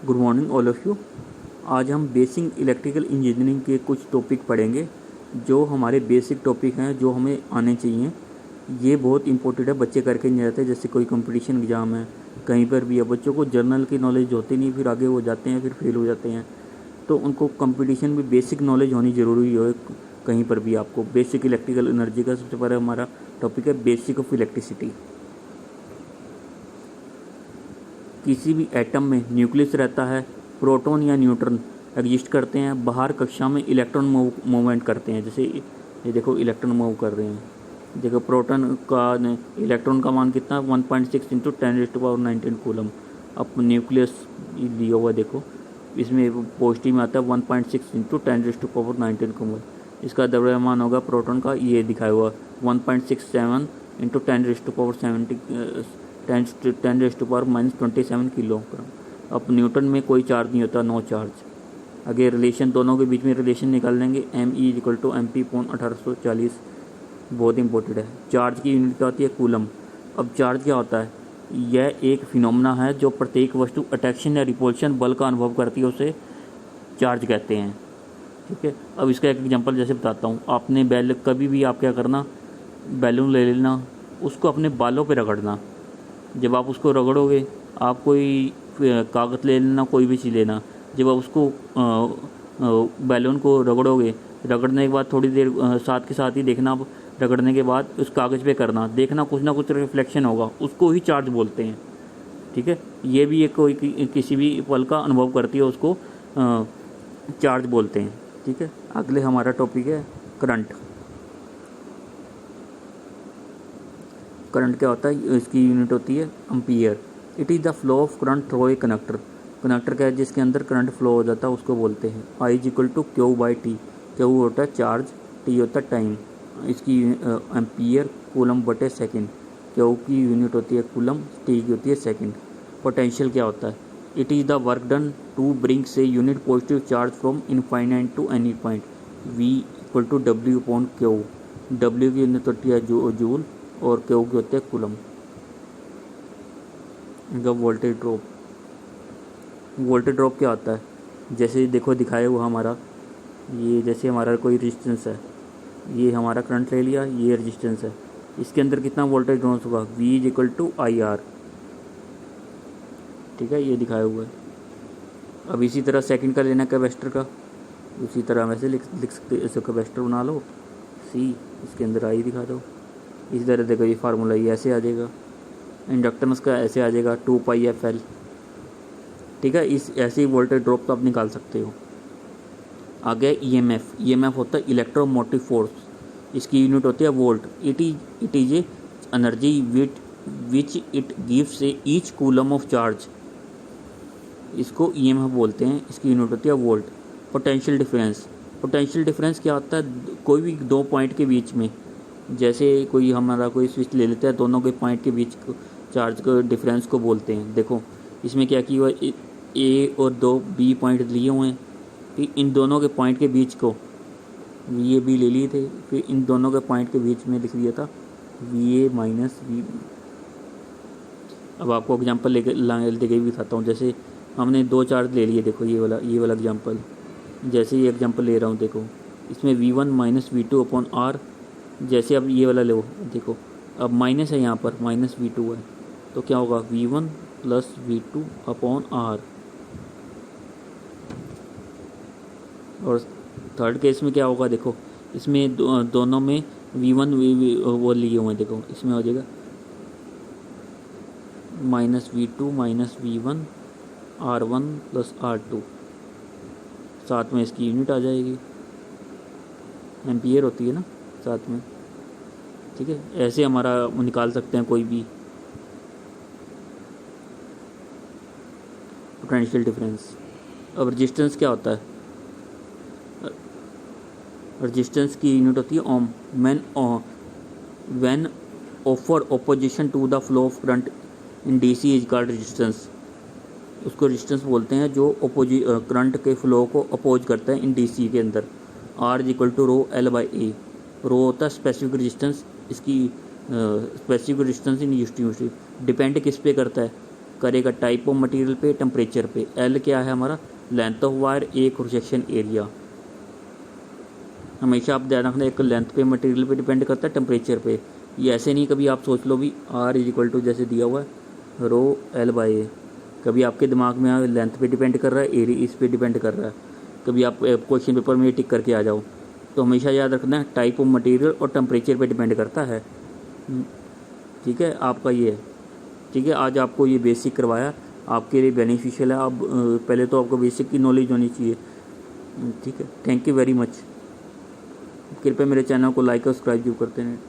Good morning all of you. आज हम basic electrical engineering के कुछ टॉपिक पढ़ेंगे जो हमारे बेसिक टॉपिक हैं, जो हमें आने चाहिए। ये बहुत इंपॉर्टेंट है, बच्चे करके नहीं जाते। जैसे कोई कंपटीशन एग्ज़ाम है, कहीं पर भी है, बच्चों को जर्नल की नॉलेज होती नहीं, फिर आगे वो जाते हैं, फिर फेल हो जाते हैं। तो उनको कंपटीशन में बेसिक नॉलेज होनी ज़रूरी है। कहीं पर भी आपको बेसिक इलेक्ट्रिकल एनर्जी का सबसे पहले हमारा टॉपिक है बेसिक ऑफ इलेक्ट्रिसिटी। किसी भी एटम में न्यूक्लियस रहता है, प्रोटॉन या न्यूट्रॉन एग्जिस्ट करते हैं, बाहर कक्षा में इलेक्ट्रॉन मूवमेंट करते हैं। जैसे ये देखो इलेक्ट्रॉन मूव कर रहे हैं। देखो प्रोटॉन का इलेक्ट्रॉन का मान कितना 1.6 इंटू 10⁻19 कूलम। अब न्यूक्लियस लिया हुआ देखो, इसमें पॉजिटिव में आता है 1.6 इंटू 10⁻19 कूलम। इसका द्रव्यमान होगा प्रोटॉन का, ये दिखाया हुआ 1.67 इंटू 10⁻⁻27 किलोग्राम। अब न्यूटन में कोई चार्ज नहीं होता, नो चार्ज। आगे रिलेशन दोनों के बीच में रिलेशन निकाल लेंगे, ME=MP/1840। बहुत इंपॉर्टेंट है। चार्ज की यूनिट क्या होती है? कूलम। अब चार्ज क्या होता है? यह एक फिनोमेना है जो प्रत्येक वस्तु अट्रैक्शन या रिपल्शन बल का अनुभव करती है, उसे चार्ज कहते हैं। ठीक है, अब इसका एक एग्जांपल जैसे बताता हूँ। आपने कभी भी आप क्या करना, बैलून ले लेना, उसको अपने बालों पे रगड़ना। जब आप उसको रगड़ोगे, आप कोई कागज़ ले लेना, कोई भी चीज़ लेना, जब आप उसको बैलून को रगड़ोगे, रगड़ने के बाद थोड़ी देर साथ के साथ ही देखना, आप रगड़ने के बाद उस कागज़ पे करना, देखना कुछ ना कुछ रिफ्लेक्शन होगा, उसको ही चार्ज बोलते हैं। ठीक है, ये भी एक कोई किसी भी पल का अनुभव करती है, उसको चार्ज बोलते हैं। ठीक है, अगले हमारा टॉपिक है करंट। करंट क्या होता है? इसकी यूनिट होती है ampere. It is the flow of current through a connector. Connector क्या है? जिसके अंदर करंट फ्लो हो जाता है, उसको बोलते हैं। I=Q/T। Q होता है चार्ज, T होता है टाइम। इसकी एम्पियर कूलम/सेकेंड। Q की यूनिट होती है कूलम, T की होती है सेकेंड। पोटेंशियल क्या होता है? It is the work done to bring से unit positive charge from infinite to any point. V=W/Q। W की यूनिट होती है जूल और Q की होती है coulomb. Voltage drop. Voltage drop क्या होता है? जैसे देखो दिखाया हुआ हमारा, ये जैसे हमारा कोई रेजिस्टेंस है, ये हमारा करंट ले लिया, ये रेजिस्टेंस है, इसके अंदर कितना वोल्टेज ड्रॉप होगा? V=IR। ठीक है, ये दिखाया हुआ है। अब इसी तरह सेकंड का लेना कैपेसिटर का, उसी तरह वैसे लिख सकते, ऐसे कैपेसिटर बना लो, C, इसके अंदर I दिखा दो। इसी तरह देखो ये फार्मूला ये ऐसे आ जाएगा। इंडक्टेंस का ऐसे आ जाएगा 2πfL। ठीक है, इस ऐसे ही वोल्टेज ड्रॉप तो आप निकाल सकते हो। आगे EMF। EMF होता है इलेक्ट्रोमोटिव फोर्स। इसकी यूनिट होती है volt. It is a energy which it gives A each coulomb of charge. इसको EMF बोलते हैं, इसकी यूनिट होती है volt. Potential difference. Potential difference क्या होता है? कोई भी दो पॉइंट के बीच में, जैसे कोई हमारा कोई स्विच ले लेता है, दोनों के पॉइंट के बीच चार्ज को डिफरेंस को बोलते हैं। देखो इसमें क्या किया हुआ है, A और 2 B पॉइंट लिए हुए हैं, फिर इन दोनों के पॉइंट के बीच को VA भी ले लिए थे, फिर इन दोनों के पॉइंट के बीच में लिख दिया था VA-V। अब आपको एग्जांपल लेके भी बताता हूँ। जैसे हमने दो चार्ज ले लिए, देखो ये वाला एग्जांपल, जैसे ये एग्जांपल ले रहा हूँ, देखो इसमें V1 - V2/R। जैसे अब ये वाला लो, देखो अब माइनस है, यहाँ पर -V2 है, तो क्या होगा? V1 + V2/R। और थर्ड केस में क्या होगा? देखो इसमें दोनों में V1 वो लिए हुए हैं, देखो इसमें हो जाएगा -V2 - V1 R1 + R2। साथ में इसकी यूनिट आ जाएगी, एम्पियर होती है ना साथ में। ठीक है, ऐसे हमारा निकाल सकते हैं कोई भी पोटेंशियल डिफरेंस। अब रेजिस्टेंस क्या होता है? रेजिस्टेंस की यूनिट होती है ohm. When offer opposition to the flow of current in DC is called resistance. उसको रेजिस्टेंस बोलते हैं जो करंट के फ्लो को अपोज करता है इन DC के अंदर। R=ρL/A। रो होता है स्पेसिफिक रेजिस्टेंस। इसकी specific resistance in unit depend किस पे करता है? करेगा टाइप ऑफ मटेरियल पे, टेम्परेचर पे। एल क्या है हमारा, length of wire, A cross section area. हमेशा आप ध्यान रखना, एक लेंथ पे मटेरियल पे डिपेंड करता है, टेम्परेचर पे। ये ऐसे नहीं कभी आप सोच लो भी आर इज इक्वल टू जैसे दिया हुआ है रो एल बाई ए, कभी आपके दिमाग में लेंथ पे डिपेंड कर रहा है, एरिया इस पे डिपेंड कर रहा है, कभी आप क्वेश्चन पेपर में ये टिक करके आ जाओ। तो हमेशा याद रखना है टाइप ऑफ मटेरियल और टेम्परेचर पे डिपेंड करता है। ठीक है, आपका ये है। ठीक है, आज आपको ये बेसिक करवाया, आपके लिए बेनिफिशियल है। आप पहले तो आपको बेसिक की नॉलेज होनी चाहिए। ठीक है, थैंक यू वेरी मच। कृपया मेरे चैनल को लाइक और सब्सक्राइब जरूर करते हैं।